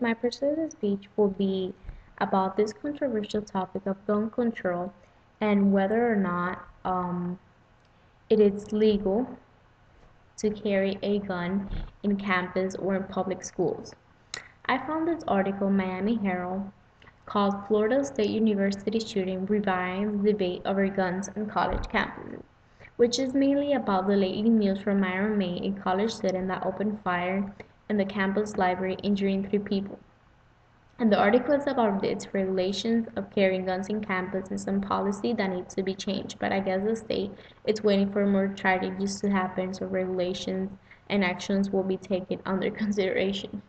My persuasive speech will be about this controversial topic of gun control and whether or not it is legal to carry a gun in campus or in public schools. I found this article in Miami Herald called Florida State University Shooting Revives Debate Over Guns on College Campuses, which is mainly about the latest news from Miami, a college student that opened fire in the campus library, injuring 3 people. And the article is about its regulations of carrying guns in campus and some policy that needs to be changed. But I guess the state is waiting for more tragedies to happen so regulations and actions will be taken under consideration.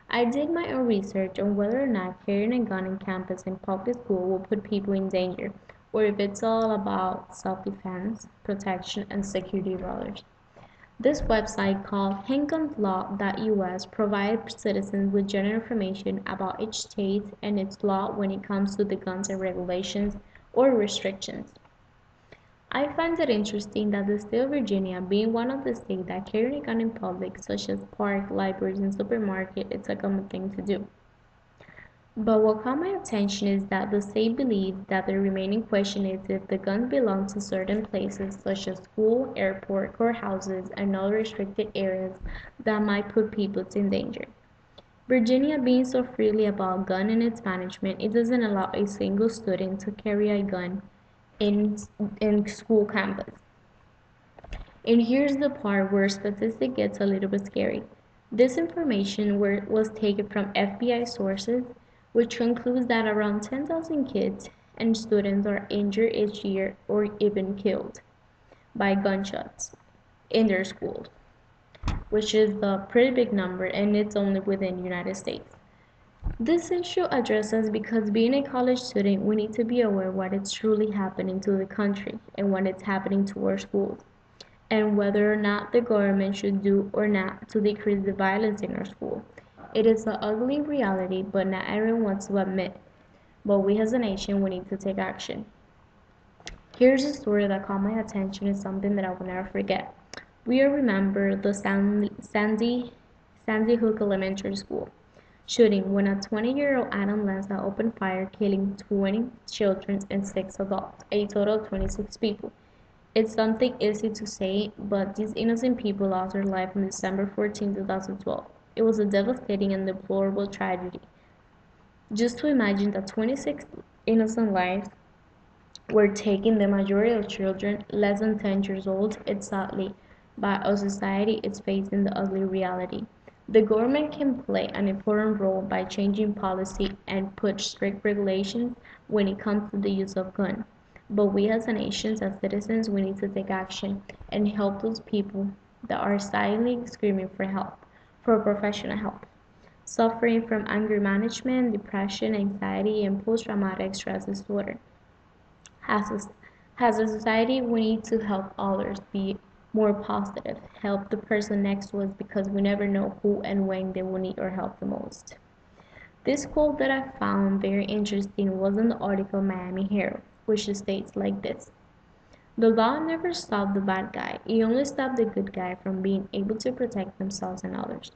I did my own research on whether or not carrying a gun in campus and public school will put people in danger, or if it's all about self-defense, protection, and security of others. This website called handgunlaw.us provides citizens with general information about each state and its law when it comes to the guns and regulations or restrictions. I find it interesting that the state of Virginia, being one of the states that carry a gun in public, such as parks, libraries, and supermarkets, it's a common thing to do. But what caught my attention is that the state believes that the remaining question is if the guns belong to certain places such as school, airport, courthouses, and other restricted areas that might put people in danger. Virginia being so freely about gun and its management, it doesn't allow a single student to carry a gun in, in school campus. And here's the part where statistics gets a little bit scary. This information was taken from FBI sources, which concludes that around 10,000 kids and students are injured each year or even killed by gunshots in their schools, which is a pretty big number, and it's only within the United States. This issue addresses because being a college student, we need to be aware what is truly happening to the country and what is happening to our schools, and whether or not the government should do or not to decrease the violence in our school. It is an ugly reality, but not everyone wants to admit. But we as a nation, we need to take action. Here's a story that caught my attention and something that I will never forget. We all remember the Sandy Hook Elementary School shooting when a 20-year-old adolescent opened fire, killing 20 children and 6 adults, a total of 26 people. It's something easy to say, but these innocent people lost their life on December 14, 2012. It was a devastating and deplorable tragedy. Just to imagine that 26 innocent lives were taken, the majority of children less than 10 years old, it's sadly, but our society is facing the ugly reality. The government can play an important role by changing policy and put strict regulations when it comes to the use of guns. But we as a nation, as citizens, we need to take action and help those people that are silently screaming for help, for professional help, suffering from anger management, depression, anxiety, and post-traumatic stress disorder. As a, as a society, we need to help others be more positive, help the person next to us because we never know who and when they will need our help the most. This quote that I found very interesting was in the article Miami Herald, which states like this: the law never stopped the bad guy, it only stopped the good guy from being able to protect themselves and others.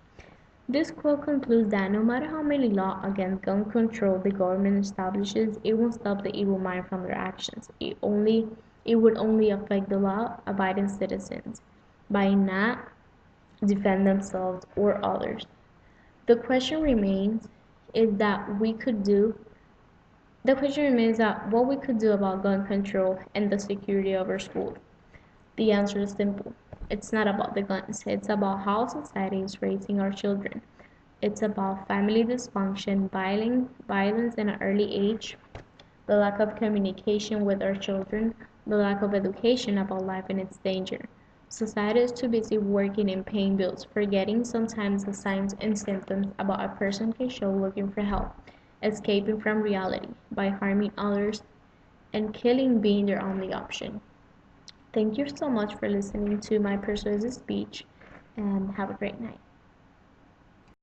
This quote concludes that no matter how many laws against gun control the government establishes, it won't stop the evil mind from their actions. It would only affect the law-abiding citizens by not defend themselves or others. The question remains is that we could do the question remains that what we could do about gun control and the security of our schools. The answer is simple. It's not about the guns. It's about how society is raising our children. It's about family dysfunction, violence in an early age, the lack of communication with our children, the lack of education about life and its danger. Society is too busy working and paying bills, forgetting sometimes the signs and symptoms about a person can show looking for help, escaping from reality by harming others, and killing being their only option. Thank you so much for listening to my persuasive speech, and have a great night.